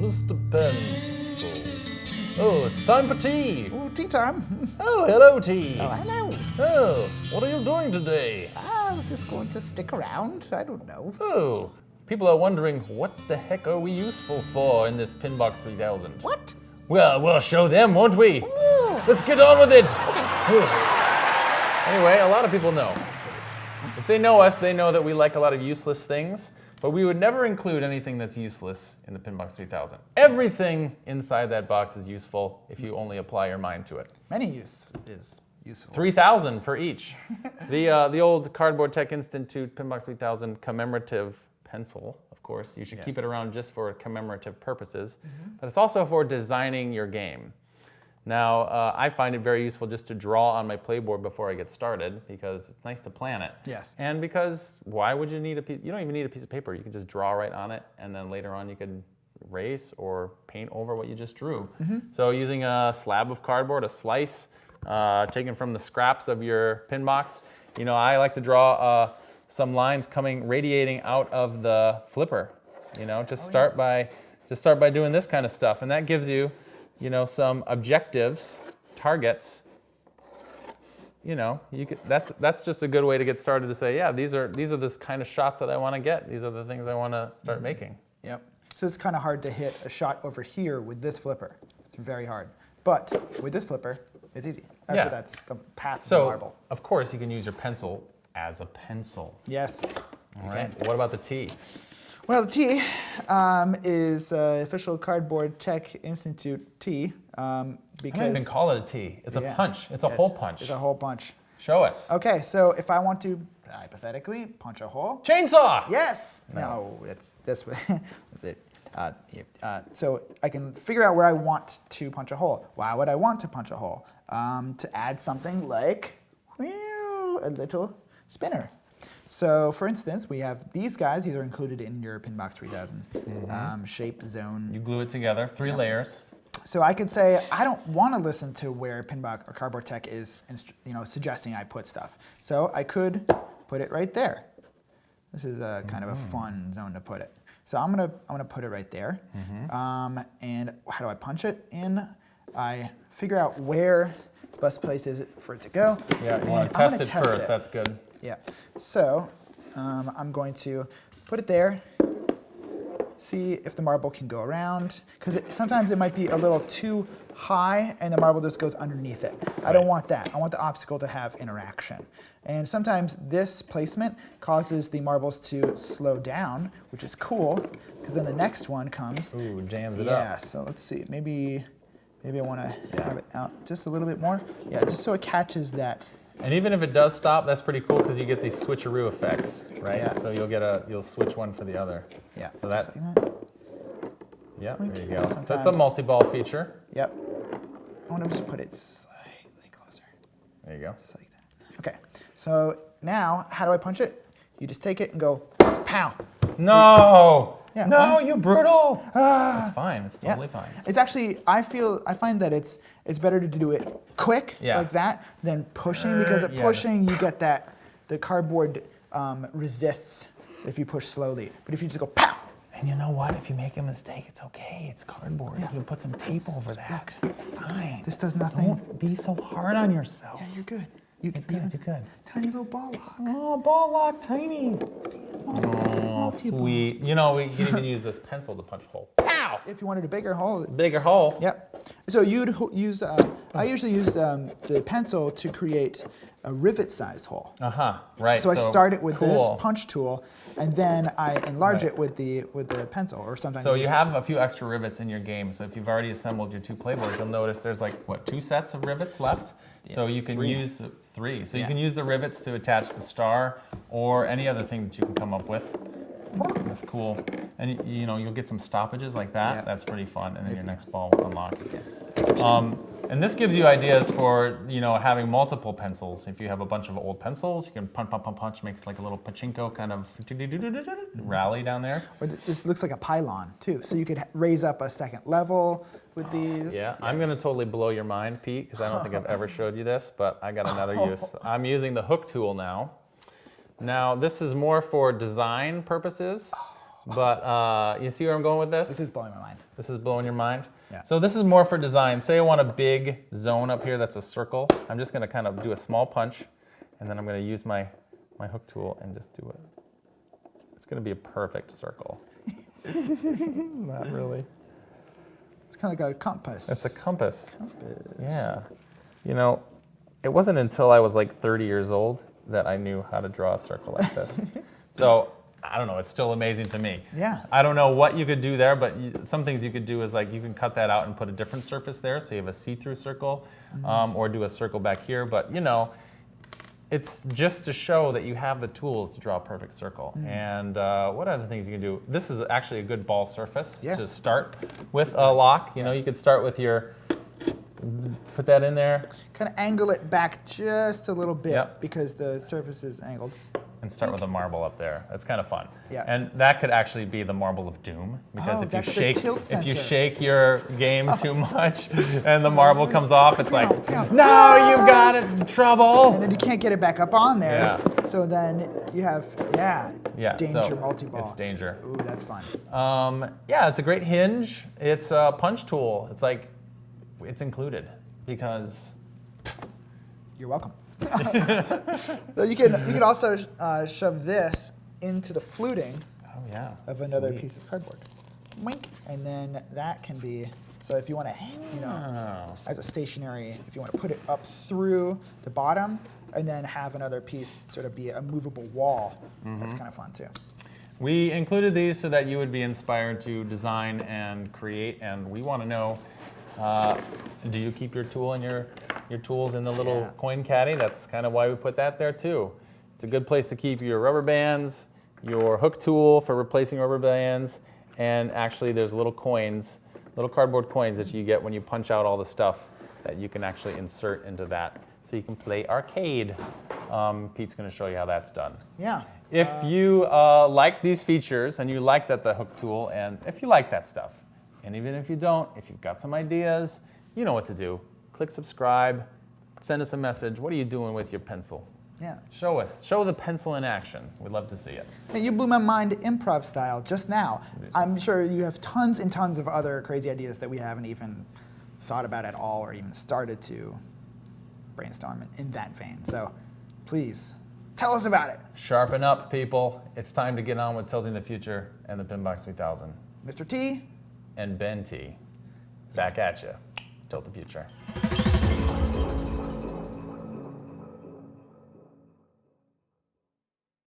Mr. Pencil. Oh, it's time for tea. Oh, tea time. Oh, hello, tea. Oh, hello. Oh, what are you doing today? I'm just going to stick around. I don't know. Oh, people are wondering what the heck are we useful for in this PinBox 3000? What? Well, we'll show them, won't we? Ooh. Let's get on with it. Okay. Anyway, a lot of people know. If they know us, they know that we like a lot of useless things, but we would never include anything that's useless in the PinBox 3000. Everything inside that box is useful if you only apply your mind to it. Many use is useful. 3,000 for each. The old Cardboard Tech Institute PinBox 3000 commemorative pencil, of course. You should keep it around just for commemorative purposes, but it's also for designing your game. Now, I find it very useful just to draw on my playboard before I get started because it's nice to plan it. Yes. And because why would you need a piece? You don't even need a piece of paper. You can just draw right on it, and then later on you could erase or paint over what you just drew. So using a slab of cardboard, a slice taken from the scraps of your pin box, you know, I like to draw some lines radiating out of the flipper. You know, just start by doing this kind of stuff, and that gives you, you know, some objectives, targets. You know, that's just a good way to get started to say, yeah, these are the kind of shots that I want to get. These are the things I want to start making. Yep. So it's kind of hard to hit a shot over here with this flipper. It's very hard. But with this flipper, it's easy. That's the path of the marble. Of course, you can use your pencil as a pencil. Yes. All right. What about the T? Well, the T is official Cardboard Tech Institute T because I don't even call it a T. It's a punch. It's a hole punch. It's a hole punch. Show us. Okay, so if I want to hypothetically punch a hole. Chainsaw. Yes. No, it's this way. That's it. So I can figure out where I want to punch a hole. Why would I want to punch a hole? To add something like a little spinner. So for instance, we have these guys. These are included in your PinBox 3000 shape zone. You glue it together, 3 layers. So I could say I don't want to listen to where PinBox or Cardboard Tech is, suggesting I put stuff. So I could put it right there. This is a kind of a fun zone to put it. So I'm gonna put it right there. And how do I punch it in? I figure out where the best place is for it to go. Yeah, you want to test it first. That's good. Yeah. So I'm going to put it there. See if the marble can go around, because sometimes it might be a little too high and the marble just goes underneath it. I don't want that. I want the obstacle to have interaction. And sometimes this placement causes the marbles to slow down, which is cool, because then the next one comes. Ooh, jams it up. Yeah, so let's see. Maybe I want to have it out just a little bit more. Yeah, just so it catches that. And even if it does stop, that's pretty cool because you get these switcheroo effects, right? Yeah. So you'll switch one for the other. Yeah. So just that. like that. Yeah, there you go. Sometimes. So it's a multi-ball feature. Yep. I want to just put it slightly closer. There you go. Just like that. Okay. So now, how do I punch it? You just take it and go, pow. No. Yeah. No, you brutal. It's fine. It's totally fine. It's actually, I find that it's better to do it quick like that than pushing, because at pushing you get that the cardboard resists if you push slowly. But if you just go pow. And you know what? If you make a mistake, it's okay. It's cardboard. Yeah. You can put some tape over that. It's fine. This does nothing. Don't be so hard on yourself. Yeah, you're good. You're good. Tiny little ball lock. Oh, ball lock, tiny. Oh, sweet. You know, we can even use this pencil to punch a hole. Pow! If you wanted a bigger hole. Bigger hole. Yep. So you'd use, I usually use the pencil to create a rivet-sized hole. Right. So I start it with this punch tool, and then I enlarge it with the pencil, or sometimes. So you have a few extra rivets in your game. So if you've already assembled your 2 playboards, you'll notice there's like, what, 2 sets of rivets left? Yeah, so you can use 3. So you can use the rivets to attach the star or any other thing that you can come up with. That's cool. And you know, you'll get some stoppages like that. Yeah. That's pretty fun. And then your next ball will unlock. And this gives you ideas for, you know, having multiple pencils. If you have a bunch of old pencils, you can punch, punch, punch, punch, make like a little pachinko kind of rally down there. Or this looks like a pylon too. So you could raise up a second level with these. Yeah, I'm gonna totally blow your mind, Pete, because I don't think I've ever showed you this, but I got another use. I'm using the hook tool now. Now, this is more for design purposes. But you see where I'm going with this? This is blowing my mind. This is blowing your mind? Yeah. So this is more for design. Say I want a big zone up here that's a circle. I'm just gonna kind of do a small punch, and then I'm gonna use my hook tool and just do it. It's gonna be a perfect circle. Not really. It's kind of like a compass. It's a compass. Compass. Yeah. You know, it wasn't until I was like 30 years old that I knew how to draw a circle like this. So, I don't know, it's still amazing to me. Yeah. I don't know what you could do there, but some things you could do is like you can cut that out and put a different surface there, so you have a see-through circle, or do a circle back here. But you know, it's just to show that you have the tools to draw a perfect circle. And what other things you can do? This is actually a good ball surface to start with a lock. You know, you could start with your, put that in there. Kind of angle it back just a little bit because the surface is angled. And start with a marble up there. It's kind of fun. Yeah. And that could actually be the marble of doom, because if you shake your game too much and the marble comes off, it's like, no, you've got it in trouble. And then you can't get it back up on there. Yeah. So then you have danger so multi-ball. It's danger. Ooh, that's fun. Yeah, it's a great hinge. It's a punch tool. It's like, it's included because. You're welcome. So you can also shove this into the fluting of another piece of cardboard. Wink. And then that can be, so if you want to, you know, as a stationary, if you want to put it up through the bottom and then have another piece sort of be a movable wall, that's kind of fun too. We included these so that you would be inspired to design and create, and we want to know, do you keep your tool and your tools in the little coin caddy? That's kind of why we put that there too. It's a good place to keep your rubber bands, your hook tool for replacing rubber bands, and actually there's little coins, little cardboard coins that you get when you punch out all the stuff that you can actually insert into that so you can play arcade. Pete's going to show you how that's done. Yeah. If you like these features and you like the hook tool, and if you like that stuff, and even if you don't, if you've got some ideas, you know what to do. Click subscribe, send us a message. What are you doing with your pencil? Yeah. Show us. Show the pencil in action. We'd love to see it. Hey, you blew my mind improv style just now. I'm sure you have tons and tons of other crazy ideas that we haven't even thought about at all or even started to brainstorm in that vein. So please, tell us about it. Sharpen up, people. It's time to get on with Tilting the Future and the PinBox 3000. Mr. T. And Ben T. Back at you. Tilt the Future.